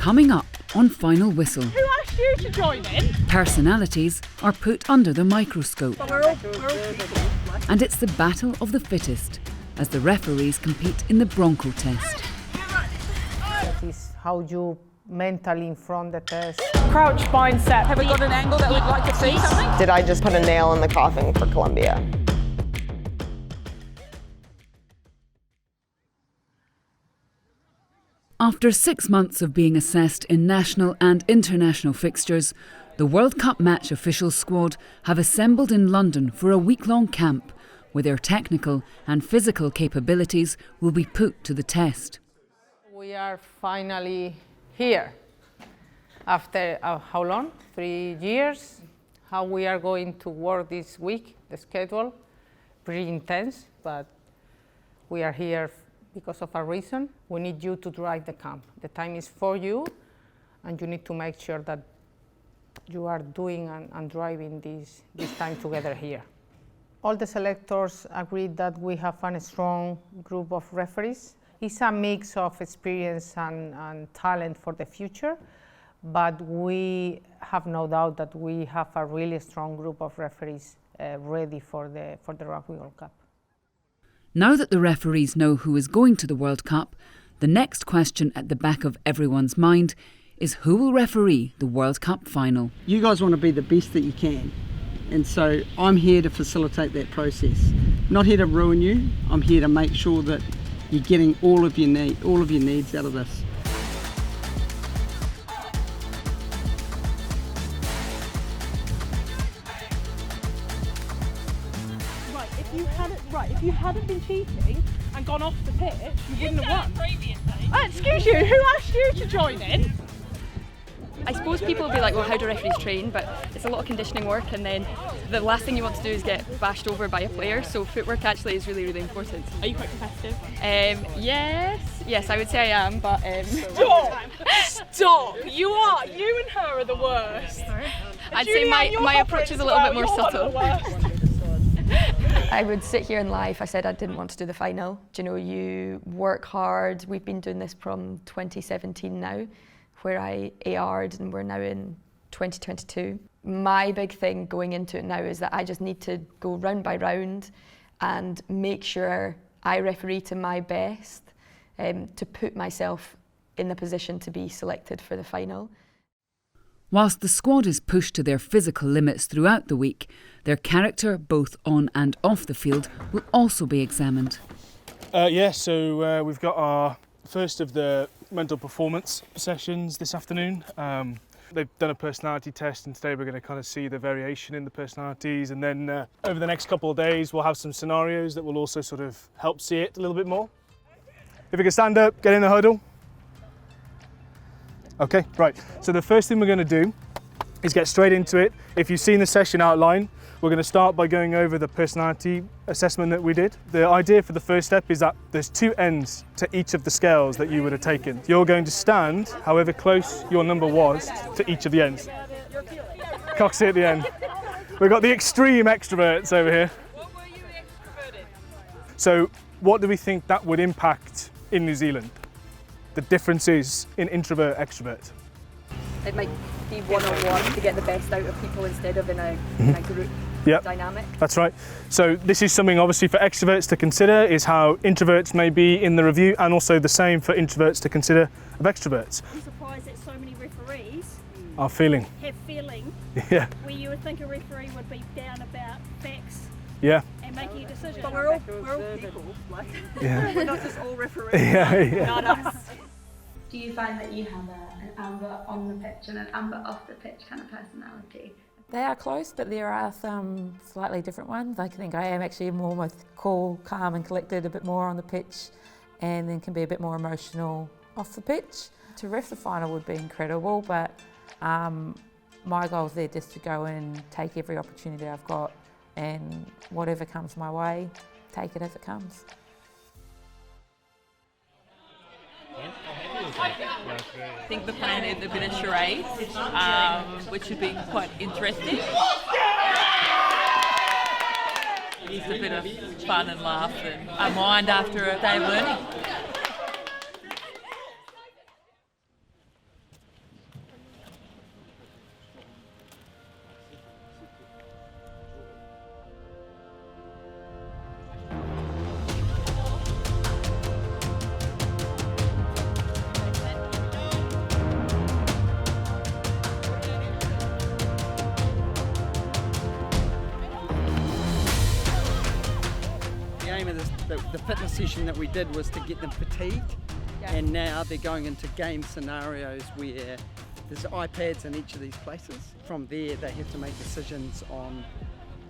Coming up on Final Whistle. Who asked you to join in? Personalities are put under the microscope. But we're all people. And it's the battle of the fittest as the referees compete in the Bronco test. That is how you mentally front the test. Crouch mindset. Have we got an angle that we'd like to see something? Did I just put a nail in the coffin for Colombia? After 6 months of being assessed in national and international fixtures, the World Cup match officials squad have assembled in London for a week-long camp where their technical and physical capabilities will be put to the test. We are finally here. After how long? 3 years. How we are going to work this week, the schedule, pretty intense, but we are here because of a reason. We need you to drive the camp. The time is for you, and you need to make sure that you are doing and driving this time together here. All the selectors agreed that we have a strong group of referees. It's a mix of experience and talent for the future, but we have no doubt that we have a really strong group of referees ready for the Rugby World Cup. Now that the referees know who is going to the World Cup, the next question at the back of everyone's mind is who will referee the World Cup final. You guys want to be the best that you can, and so I'm here to facilitate that process. Not here to ruin you, I'm here to make sure that you're getting all of your needs out of this. If you hadn't been cheating and gone off the pitch, you wouldn't have won. Excuse you, who asked you to join in? I suppose people will be like, well, how do referees train? But it's a lot of conditioning work, and then the last thing you want to do is get bashed over by a player, so footwork actually is really, really important. Are you quite competitive? Yes, I would say I am, but... Stop! You and her are the worst. I'd say my approach is a little bit more subtle. I would sit here in life, I said I didn't want to do the final. Do you know, you work hard. We've been doing this from 2017 now, where I AR'd, and we're now in 2022. My big thing going into it now is that I just need to go round by round and make sure I referee to my best to put myself in the position to be selected for the final. Whilst the squad is pushed to their physical limits throughout the week, their character, both on and off the field, will also be examined. So we've got our first of the mental performance sessions this afternoon. They've done a personality test, and today we're going to kind of see the variation in the personalities, and then over the next couple of days we'll have some scenarios that will also sort of help see it a little bit more. If you can stand up, get in the huddle. Okay, right. So the first thing we're going to do is get straight into it. If you've seen the session outline, we're going to start by going over the personality assessment that we did. The idea for the first step is that there's 2 ends to each of the scales that you would have taken. You're going to stand however close your number was to each of the ends. Coxie at the end. We've got the extreme extroverts over here. What were you extroverted? So what do we think that would impact in New Zealand? The differences in introvert, extrovert. It might be one-on-one to get the best out of people instead of in a group dynamic. That's right. So this is something obviously for extroverts to consider, is how introverts may be in the review, and also the same for introverts to consider of extroverts. I'm surprised that so many referees Our feeling. have feeling Yeah. where you would think a referee would be down about facts Yeah. and making a decision. But we're all people, like, Yeah. we're not just all referees. Yeah. Not us. Do you find that you have an Amber on the pitch and an Amber off the pitch kind of personality? They are close, but there are some slightly different ones. I think I am actually more with cool, calm and collected, a bit more on the pitch, and then can be a bit more emotional off the pitch. To ref the final would be incredible, but my goal is there just to go and take every opportunity I've got, and whatever comes my way, take it as it comes. I think the plan is a bit of charade, which should be quite interesting. It's a bit of fun and laugh and unwind after a day of learning. last session that we did was to get them fatigued, and now they're going into game scenarios where there's iPads in each of these places. From there they have to make decisions on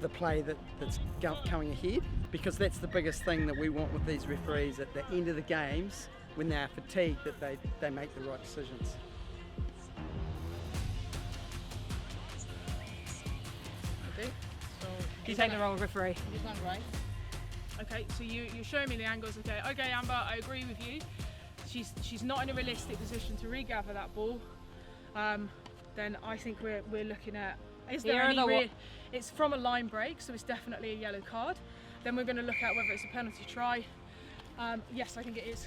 the play that's coming ahead, because that's the biggest thing that we want with these referees at the end of the games, when they are fatigued, that they make the right decisions. Okay, so You take the role of referee. this one, right? Okay, so you're showing me the angles. Okay, Amber, I agree with you. She's not in a realistic position to regather that ball. Then I think we're looking at, is there any it's from a line break, so it's definitely a yellow card. Then we're going to look at whether it's a penalty try. Yes, I think it is.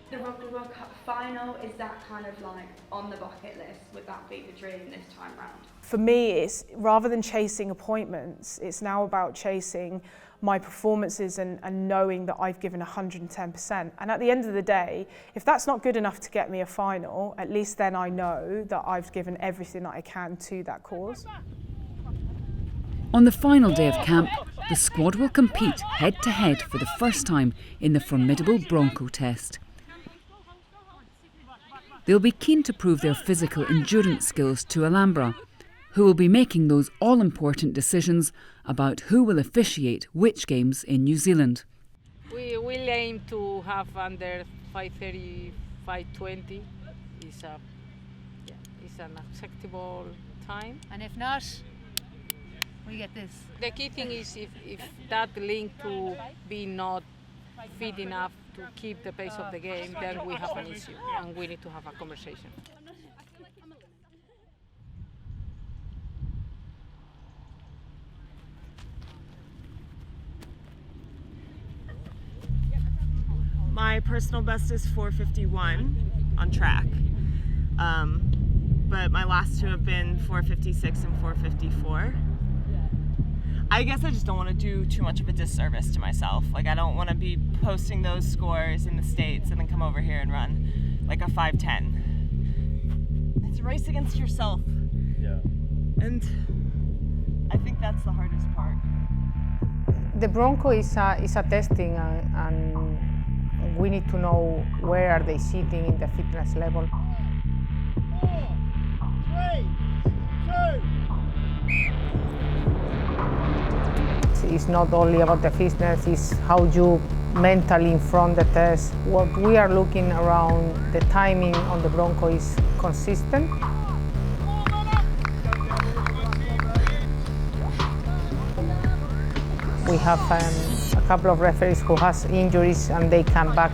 The Rugby World Cup final, is that kind of like on the bucket list? Would that be the dream this time round? For me, it's rather than chasing appointments, it's now about chasing my performances and knowing that I've given 110%. And at the end of the day, if that's not good enough to get me a final, at least then I know that I've given everything that I can to that cause. On the final day of camp, the squad will compete head-to-head for the first time in the formidable Bronco test. They'll be keen to prove their physical endurance skills to Alhambra, who will be making those all-important decisions about who will officiate which games in New Zealand. We will aim to have under 5:30, 5:20. It's an acceptable time. And if not, we get this. The key thing is if that link to be not fit enough to keep the pace of the game, then we have an issue and we need to have a conversation. My personal best is 4:51 on track, but my last two have been 4:56 and 4:54. I guess I just don't want to do too much of a disservice to myself. Like, I don't want to be posting those scores in the States and then come over here and run like a 5:10. It's a race against yourself. Yeah. And I think that's the hardest part. The Bronco is a testing and we need to know where are they sitting in the fitness level. 4, 3, 2. It's not only about the fitness, it's how you mentally in front the test. What we are looking around, the timing on the Bronco is consistent. We have a couple of referees who has injuries and they come back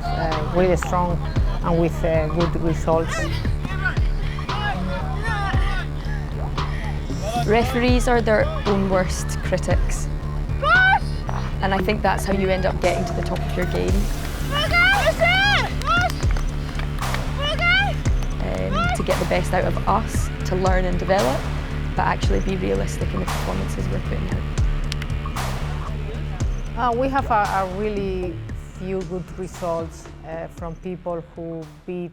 really strong and with good results. Referees are their own worst critics. And I think that's how you end up getting to the top of your game. To get the best out of us, to learn and develop, but actually be realistic in the performances we're putting out. We have a really few good results from people who beat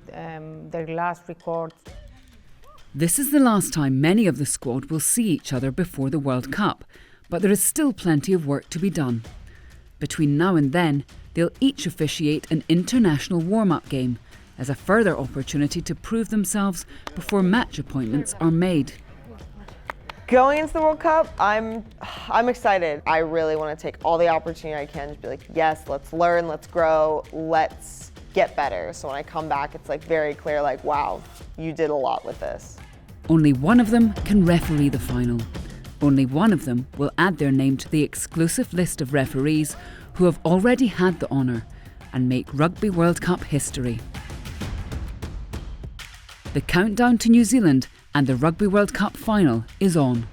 their last record. This is the last time many of the squad will see each other before the World Cup, but there is still plenty of work to be done. Between now and then, they'll each officiate an international warm-up game as a further opportunity to prove themselves before match appointments are made. Going into the World Cup, I'm excited. I really want to take all the opportunity I can to be like, yes, let's learn, let's grow, let's get better. So when I come back, it's like very clear, like, wow, you did a lot with this. Only one of them can referee the final. Only one of them will add their name to the exclusive list of referees who have already had the honour and make Rugby World Cup history. The countdown to New Zealand and the Rugby World Cup final is on.